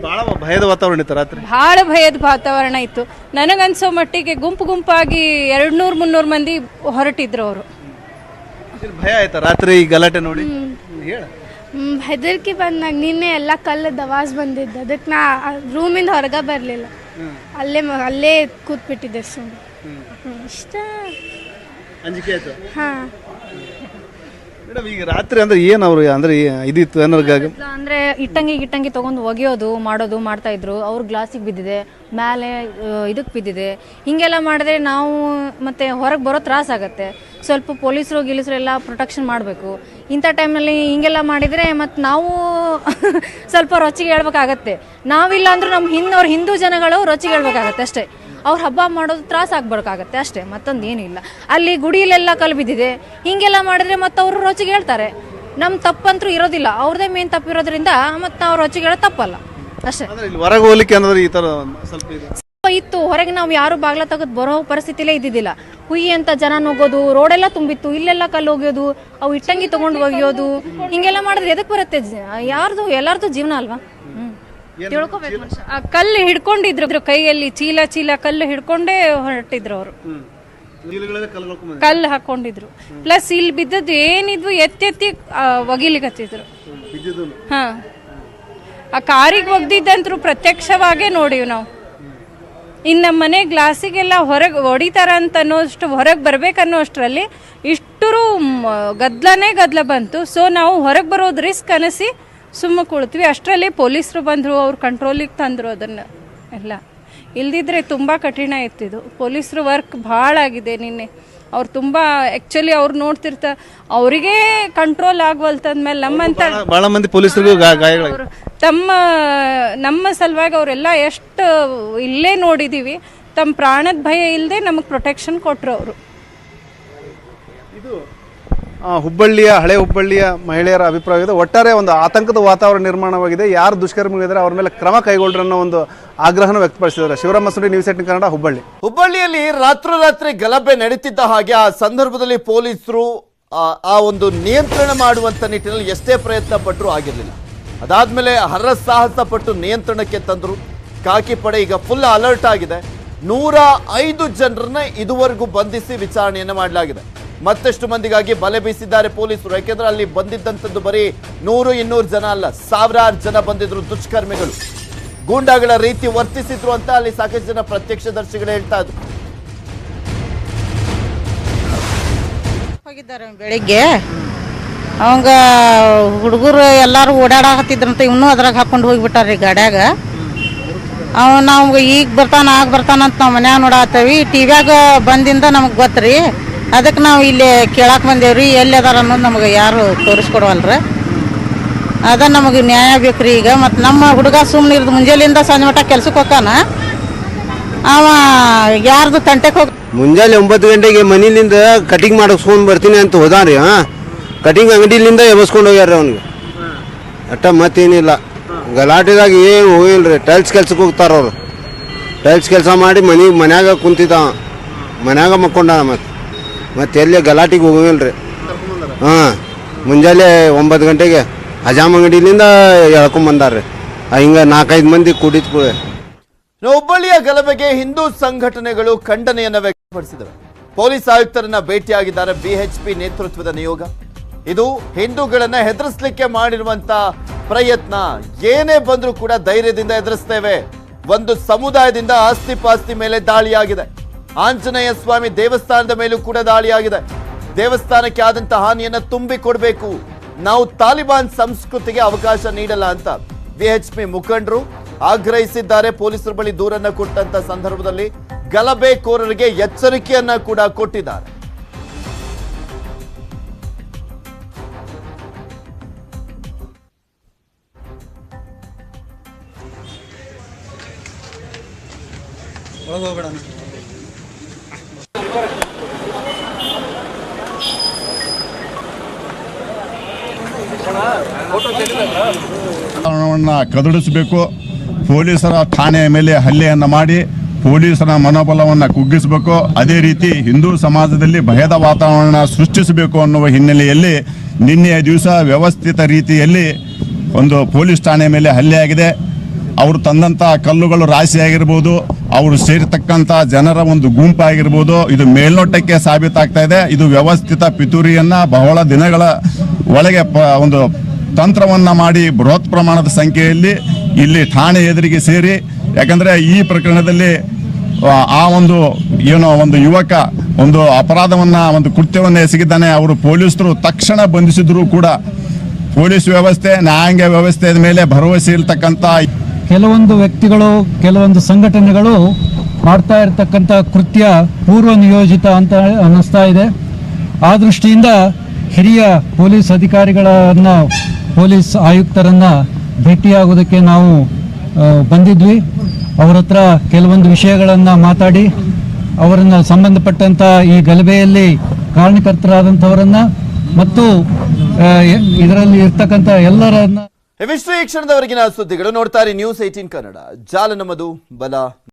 ಭಾಳ ಭಯದ ವಾತಾವರಣ ಇತ್ತು ರಾತ್ರಿ. ಭಾಳ ಭಯದ ವಾತಾವರಣ ಇತ್ತು. ನನಗನ್ಸೋ ಮಟ್ಟಿಗೆ ಗುಂಪಾಗಿ 200-300 ಮಂದಿ ಹೊರಟಿದ್ರು ಅವರು. ಭಯ ಆಯ್ತಾ ರಾತ್ರಿ ಈ ಗಲಾಟೆ ನೋಡಿ? ಹೆದರಿಕೆ ಬಂದಾಗ ನಿನ್ನೆ ಎಲ್ಲ ಕಲ್ಲು ದವಾಸ್ ಬಂದಿದ್ದು, ಅದಕ್ಕೆ ನಾ ರೂಮಿಂದ ಹೊರಗೆ ಬರಲಿಲ್ಲ. ಅಲ್ಲೇ ಕೂತ್ಬಿಟ್ಟಿದ್ದೆ ಸುಮ್ಮನೆ. ಇಷ್ಟ ಅಂಜಿಕೆ ಆಯ್ತು. ಹಾಂ ಮೇಡಮ್, ಈಗ ರಾತ್ರಿ ಅಂದ್ರೆ ಏನು ಅವರು ಅಂದ್ರೆ ಇದಿತ್ತು ಅಂದ್ರೆ ಇಟ್ಟಂಗಿ ತಗೊಂಡು ಒಗೆಯೋದು ಮಾಡ್ತಾ ಇದ್ರು. ಅವ್ರ ಗ್ಲಾಸಿಗೆ ಬಿದ್ದಿದೆ, ಮೇಲೆ ಇದಕ್ಕೆ ಬಿದ್ದಿದೆ. ಹಿಂಗೆಲ್ಲ ಮಾಡಿದ್ರೆ ನಾವು ಮತ್ತೆ ಹೊರಗೆ ಬರೋ ತ್ರಾಸಾಗತ್ತೆ. ಸ್ವಲ್ಪ ಪೊಲೀಸರು ಎಲ್ಲ ಪ್ರೊಟೆಕ್ಷನ್ ಮಾಡಬೇಕು. ಇಂಥ ಟೈಮ್ನಲ್ಲಿ ಹಿಂಗೆಲ್ಲ ಮಾಡಿದರೆ ಮತ್ತು ನಾವು ಸ್ವಲ್ಪ ರೊಚ್ಚಿಗೆ ಹೇಳ್ಬೇಕಾಗತ್ತೆ. ನಾವಿಲ್ಲ ಅಂದ್ರೂ ನಮ್ಮ ಹಿಂದೂ ಜನಗಳು ರೊಚ್ಚಿಗೆ ಹೇಳ್ಬೇಕಾಗತ್ತೆ ಅಷ್ಟೇ. ಅವ್ರ ಹಬ್ಬ ಮಾಡೋದು ತ್ರಾಸ ಆಗ್ಬೇಕಾಗತ್ತೆ ಅಷ್ಟೇ, ಮತ್ತೊಂದು ಏನಿಲ್ಲ. ಅಲ್ಲಿ ಗುಡಿಯಲ್ಲೆಲ್ಲ ಕಲ್ಲು ಬಿದ್ದಿದೆ. ಹಿಂಗೆಲ್ಲ ಮಾಡಿದ್ರೆ ಮತ್ತು ಅವರು ರೊಚ್ಚಿಗೆ ಹೇಳ್ತಾರೆ. ನಮ್ಮ ತಪ್ಪಂತೂ ಇರೋದಿಲ್ಲ, ಅವ್ರದೇ ಮೇನ್ ತಪ್ಪಿರೋದ್ರಿಂದ ಮತ್ತು ನಾವು ರೊಚ್ಚಿಗೆ ಹೇಳೋದು ತಪ್ಪಲ್ಲ ಅಷ್ಟೇ. ಹೊರಗೆ ಹೋಗ್ಲಿಕ್ಕೆ ಅನ್ನೋದು ಈ ಥರ ಸ್ವಲ್ಪ ಇತ್ತು. ಹೊರಗೆ ನಾವು ಯಾರು ಬಾಗ್ಲ ತೆಗೆದು ಬರೋ ಪರಿಸ್ಥಿತಿಲೇ ಇದ್ದಿದ್ದಿಲ್ಲ. ಹುಯ್ಯಿ ಅಂತ ಜನ ನುಗ್ಗೋದು, ರೋಡೆಲ್ಲ ತುಂಬಿತ್ತು. ಇಲ್ಲೆಲ್ಲ ಕಲ್ಲು ಒಗೆಯೋದು, ಅವು ಇಟ್ಟಂಗಿ ತೊಗೊಂಡು ಒಗೆಯೋದು, ಹಿಂಗೆಲ್ಲ ಮಾಡಿದ್ರೆ ಎದಕ್ಕೆ ಬರುತ್ತೆ? ಎಲ್ಲಾರ್ದು ಜೀವನ ಅಲ್ವಾ? ತಿಳ್ಕೊಬೇಕು. ಕಲ್ಲು ಹಿಡ್ಕೊಂಡಿದ್ರು ಕೈಯಲ್ಲಿ, ಚೀಲ ಕಲ್ಲು ಹಿಡ್ಕೊಂಡೇ ಹೊರಟಿದ್ರು ಅವರು. ಕಲ್ಲು ಹಾಕೊಂಡಿದ್ರು. ಪ್ಲಸ್ ಇಲ್ಲಿ ಬಿದ್ದದ್ದು ಏನಿದ್ವು ಎತ್ತಿ ಒಗಿಲಿಕತ್ತಿದ್ರು. ಹಾ, ಆ ಕಾರಿಗೆ ಒಗ್ದಿದ್ದಂತ್ರು ಪ್ರತ್ಯಕ್ಷವಾಗೇ ನೋಡಿವಿ ನಾವು. ಇನ್ನು ನಮ್ಮ ಮನೆ ಗ್ಲಾಸಿಗೆಲ್ಲ ಹೊರಗೆ ಹೊಡಿತಾರ ಅಂತ ಅನ್ನೋಷ್ಟು ಹೊರಗೆ ಬರ್ಬೇಕನ್ನೋ ಅಷ್ಟರಲ್ಲಿ ಇಷ್ಟರು ಗದ್ದಲ ಬಂತು. ಸೊ ನಾವು ಹೊರಗೆ ಬರೋದು ರಿಸ್ಕ್ ಅನಿಸಿ ಸುಮ್ಮ ಕುಳಿತ್ವಿ. ಅಷ್ಟರಲ್ಲಿ ಪೊಲೀಸರು ಬಂದರು, ಅವ್ರು ಕಂಟ್ರೋಲಿಗೆ ತಂದರು ಅದನ್ನು ಎಲ್ಲ. ಇಲ್ದಿದ್ರೆ ತುಂಬ ಕಠಿಣ ಇತ್ತಿದು. ಪೊಲೀಸರು ವರ್ಕ್ ಭಾಳ ಆಗಿದೆ ನಿನ್ನೆ. ಅವ್ರು ತುಂಬ ಆ್ಯಕ್ಚುಲಿ ಅವ್ರು ನೋಡ್ತಿರ್ತ ಅವರಿಗೆ ಕಂಟ್ರೋಲ್ ಆಗವಲ್ತಂದ್ಮೇಲೆ ನಮ್ಮಂತ ಭಾಳ ಮಂದಿ ಪೊಲೀಸರಿಗೂ ಗಾಯಗಳು ನಮ್ಮ ಸಲುವಾಗಿ ಅವರೆಲ್ಲ ಎಷ್ಟು ಇಲ್ಲೇ ನೋಡಿದ್ದೀವಿ, ತಮ್ಮ ಪ್ರಾಣದ ಭಯ ಇಲ್ಲದೆ ನಮಗೆ ಪ್ರೊಟೆಕ್ಷನ್ ಕೊಟ್ಟರು ಅವರು. ಹುಬ್ಬಳ್ಳಿಯ ಹಳೆ ಹುಬ್ಬಳ್ಳಿಯ ಮಹಿಳೆಯರ ಅಭಿಪ್ರಾಯವಿದೆ. ಒಟ್ಟಾರೆ ಒಂದು ಆತಂಕದ ವಾತಾವರಣ ನಿರ್ಮಾಣವಾಗಿದೆ. ಯಾರು ದುಷ್ಕರ್ಮಿಗಳಿದ್ದಾರೆ ಅವ್ರ ಮೇಲೆ ಕ್ರಮ ಕೈಗೊಳ್ಳ್ರಿ ಅನ್ನೋ ಒಂದು ಆಗ್ರಹನ ವ್ಯಕ್ತಪಡಿಸಿದ್ದಾರೆ. ಶಿವರಾಮ ಸುಂಡಿ, ನ್ಯೂಸ್ 18 ಕನ್ನಡ, ಹುಬ್ಬಳ್ಳಿ. ಹುಬ್ಬಳ್ಳಿಯಲ್ಲಿ ರಾತ್ರೋರಾತ್ರಿ ಗಲಭೆ ನಡೀತಿದ್ದ ಹಾಗೆ ಆ ಸಂದರ್ಭದಲ್ಲಿ ಪೊಲೀಸರು ಆ ಒಂದು ನಿಯಂತ್ರಣ ಮಾಡುವಂತ ನಿಟ್ಟಿನಲ್ಲಿ ಎಷ್ಟೇ ಪ್ರಯತ್ನ ಪಟ್ಟರೂ ಆಗಿರಲಿಲ್ಲ. ಅದಾದ್ಮೇಲೆ ಹರಸಾಹಸ ಪಟ್ಟು ನಿಯಂತ್ರಣಕ್ಕೆ ತಂದರು. ಖಾಕಿ ಪಡೆ ಈಗ ಫುಲ್ ಅಲರ್ಟ್ ಆಗಿದೆ. 105 ಜನರನ್ನ ಇದುವರೆಗೂ ಬಂಧಿಸಿ ವಿಚಾರಣೆಯನ್ನು ಮಾಡಲಾಗಿದೆ. ಮತ್ತಷ್ಟು ಮಂದಿಗಾಗಿ ಬಲೆ ಬೀಸಿದ್ದಾರೆ ಪೊಲೀಸರು. ಯಾಕೆಂದ್ರೆ ಅಲ್ಲಿ ಬಂದಿದ್ದಂಥದ್ದು ಬರೀ 100-200 ಜನ ಅಲ್ಲ, ಸಾವಿರಾರು ಜನ ಬಂದಿದ್ರು. ದುಷ್ಕರ್ಮಿಗಳು ಗೂಂಡಾಗಳ ರೀತಿ ವರ್ತಿಸಿದ್ರು ಅಂತ ಅಲ್ಲಿ ಸಾಕಷ್ಟು ಜನ ಪ್ರತ್ಯಕ್ಷದರ್ಶಿಗಳು ಹೇಳ್ತಾ ಇದ್ರು. ಹೋಗಿದ್ದಾರೆ ಬೆಳಿಗ್ಗೆ. ಅವಂಗ ಹುಡುಗರು ಎಲ್ಲರೂ ಓಡಾಡಕತ್ತಿದ್ರಂತ ಇವನು ಅದ್ರಾಗ ಹಾಕೊಂಡು ಹೋಗಿಬಿಟ್ಟಾರ್ರಿ ಗಾಡ್ಯಾಗ. ನಾವು ಈಗ ಬರ್ತಾನ ಆಗ ಬರ್ತಾನಂತ ನಾವು ಮನ್ಯಾಗ ನೋಡಾತ್ತೇವಿ. ಟಿವ್ಯಾಗ ಬಂದಿಂದ ನಮಗೆ ಗೊತ್ತ್ರಿ. ಅದಕ್ಕೆ ನಾವು ಇಲ್ಲಿ ಕೇಳಕ್ಕೆ ಬಂದೇವ್ರಿ, ಎಲ್ಲಿ ಅದಾರ ಅನ್ನೋದು ನಮಗೆ ಯಾರು ತೋರಿಸ್ಕೊಡವಲ್ರಿ. ಅದ ನಮಗೆ ನ್ಯಾಯ ಬೇಕ್ರಿ ಈಗ. ಮತ್ತು ನಮ್ಮ ಹುಡುಗ ಸುಮ್ಮನೆ ಇರೋದು ಮುಂಜಾನೆಯಿಂದ ಸಂಜೆ ಮಟ್ಟ ಕೆಲ್ಸಕ್ಕೆ ಹೋಗ್ತಾನ. ಅವ ಯಾರ್ದು ತಂಟೆಗೆ ಹೋಗಿ ಮುಂಜಾನೆ 9 ಗಂಟೆಗೆ ಮನೆಯಿಂದ ಕಟಿಂಗ್ ಮಾಡಿಸ್ಕೊಂಡು ಬರ್ತೀನಿ ಅಂತ ಹೋದಾರಿ. ಕಟಿಂಗ್ ಅಂಗಡಿಲಿಂದ ಎಬ್ಬಿಸ್ಕೊಂಡು ಹೋಗ್ಯಾರ ಅವ್ನಿಗೆ. ಅಟ್ಟ ಮತ್ತೇನಿಲ್ಲ, ಗಲಾಟೆದಾಗ ಏನು ಹೋಗಿಲ್ರಿ. ಟೈಲ್ಸ್ ಕೆಲ್ಸಕ್ಕೆ ಹೋಗ್ತಾರ ಅವರು. ಟೈಲ್ಸ್ ಕೆಲಸ ಮಾಡಿ ಮನ್ಯಾಗ ಕುಂತಿದ್ದ, ಮನ್ಯಾಗ ಮಕ್ಕೊಂಡ. ಮತ್ತೆ ಎಲ್ಲಿ ಗಲಾಟಿಗೆ ಹೋಗಿಲ್ರಿ. ಮುಂಜಾನೆ 9 ಗಂಟೆಗೆ ಹಜಾಮ್ ಅಂಗಡಿಲಿಂದ ಎಳ್ಕೊಂಬಂದಾರ್ರಿ. ಹಿಂಗೆ 4-5 ಮಂದಿ ಕೂಡಿತ್ತು. ಹುಬ್ಬಳ್ಳಿಯ ಗಲಭೆಗೆ ಹಿಂದೂ ಸಂಘಟನೆಗಳು ಖಂಡನೆಯನ್ನ ವ್ಯಕ್ತಪಡಿಸಿದವೆ. ಪೊಲೀಸ್ ಆಯುಕ್ತರನ್ನ ಭೇಟಿಯಾಗಿದ್ದಾರೆ BHP ನೇತೃತ್ವದ ನಿಯೋಗ. ಇದು ಹಿಂದೂಗಳನ್ನ ಹೆದರಿಸಲಿಕ್ಕೆ ಮಾಡಿರುವಂತ ಪ್ರಯತ್ನ. ಏನೇ ಬಂದ್ರೂ ಕೂಡ ಧೈರ್ಯದಿಂದ ಎದುರಿಸ್ತೇವೆ. ಒಂದು ಸಮುದಾಯದಿಂದ ಆಸ್ತಿ ಪಾಸ್ತಿ ಮೇಲೆ ದಾಳಿಯಾಗಿದೆ. ಆಂಜನೇಯ ಸ್ವಾಮಿ ದೇವಸ್ಥಾನದ ಮೇಲೂ ಕೂಡ ದಾಳಿಯಾಗಿದೆ. ದೇವಸ್ಥಾನಕ್ಕೆ ಆದಂತ ಹಾನಿಯನ್ನ ತುಂಬಿಕೊಡ್ಬೇಕು. ನಾವು ತಾಲಿಬಾನ್ ಸಂಸ್ಕೃತಿಗೆ ಅವಕಾಶ ನೀಡಲ್ಲ ಅಂತ BHP ಮುಖಂಡರು ಆಗ್ರಹಿಸಿದ್ದಾರೆ. ಪೊಲೀಸರ ಬಳಿ ದೂರನ್ನ ಕೊಟ್ಟಂತ ಸಂದರ್ಭದಲ್ಲಿ ಗಲಭೆಕೋರರಿಗೆ ಎಚ್ಚರಿಕೆಯನ್ನ ಕೂಡ ಕೊಟ್ಟಿದ್ದಾರೆ. ಕದಡಿಸಬೇಕು. ಪೊಲೀಸರ ಠಾಣೆಯ ಮೇಲೆ ಹಲ್ಲೆಯನ್ನು ಮಾಡಿ ಪೊಲೀಸರ ಮನೋಬಲವನ್ನು ಕುಗ್ಗಿಸಬೇಕು. ಅದೇ ರೀತಿ ಹಿಂದೂ ಸಮಾಜದಲ್ಲಿ ಭಯದ ವಾತಾವರಣ ಸೃಷ್ಟಿಸಬೇಕು ಅನ್ನುವ ಹಿನ್ನೆಲೆಯಲ್ಲಿ ನಿನ್ನೆಯ ದಿವಸ ವ್ಯವಸ್ಥಿತ ರೀತಿಯಲ್ಲಿ ಒಂದು ಪೊಲೀಸ್ ಠಾಣೆ ಮೇಲೆ ಹಲ್ಲೆ ಆಗಿದೆ. ಅವರು ತಂದಂಥ ಕಲ್ಲುಗಳು ರಾಶಿಯಾಗಿರ್ಬೋದು, ಅವರು ಸೇರಿರ್ತಕ್ಕಂಥ ಜನರ ಒಂದು ಗುಂಪಾಗಿರ್ಬೋದು, ಇದು ಮೇಲ್ನೋಟಕ್ಕೆ ಸಾಬೀತಾಗ್ತಾ ಇದೆ. ಇದು ವ್ಯವಸ್ಥಿತ ಪಿತೂರಿಯನ್ನ ಬಹಳ ದಿನಗಳ ಒಳಗೆ ಒಂದು ತಂತ್ರವನ್ನ ಮಾಡಿ ಬೃಹತ್ ಪ್ರಮಾಣದ ಸಂಖ್ಯೆಯಲ್ಲಿ ಇಲ್ಲಿ ಠಾಣೆ ಎದುರಿಗೆ ಸೇರಿ, ಯಾಕಂದ್ರೆ ಈ ಪ್ರಕರಣದಲ್ಲಿ ಆ ಒಂದು ಏನೋ ಒಂದು ಯುವಕ ಒಂದು ಅಪರಾಧವನ್ನ ಒಂದು ಕೃತ್ಯವನ್ನ ಎಸಗಿದ್ದಾನೆ. ಅವರು ಪೊಲೀಸರು ತಕ್ಷಣ ಬಂಧಿಸಿದ್ರು ಕೂಡ ಪೊಲೀಸ್ ವ್ಯವಸ್ಥೆ ನ್ಯಾಯಾಂಗ ವ್ಯವಸ್ಥೆಯ ಮೇಲೆ ಭರವಸೆ ಇರತಕ್ಕಂಥ ಕೆಲವೊಂದು ವ್ಯಕ್ತಿಗಳು, ಕೆಲವೊಂದು ಸಂಘಟನೆಗಳು ಮಾಡ್ತಾ ಇರತಕ್ಕಂಥ ಕೃತ್ಯ ಪೂರ್ವ ನಿಯೋಜಿತ ಅಂತ ಅನ್ನಿಸ್ತಾ ಇದೆ. ಆ ದೃಷ್ಟಿಯಿಂದ ಹಿರಿಯ ಪೊಲೀಸ್ ಅಧಿಕಾರಿಗಳನ್ನ, ಪೊಲೀಸ್ ಆಯುಕ್ತರನ್ನ ಭೇಟಿಯಾಗೋದಕ್ಕೆ ನಾವು ಬಂದಿದ್ವಿ. ಅವರ ಹತ್ರ ಕೆಲವೊಂದು ವಿಷಯಗಳನ್ನು ಮಾತಾಡಿ ಅವರನ್ನ ಸಂಬಂಧಪಟ್ಟಂಥ ಈ ಗಲಭೆಯಲ್ಲಿ ಕಾರಣಕರ್ತರಾದಂಥವರನ್ನ ಮತ್ತು ಇದರಲ್ಲಿ ಇರ್ತಕ್ಕಂಥ ಎಲ್ಲರನ್ನ. ಇವಿಷ್ಟು ಈ ಕ್ಷಣದವರೆಗಿನ ಸುದ್ದಿಗಳು. ನೋಡ್ತಾರೆ ನ್ಯೂಸ್ 18 ಕನ್ನಡ. ಜಾಲ ನಮ್ಮದು, ಬಲ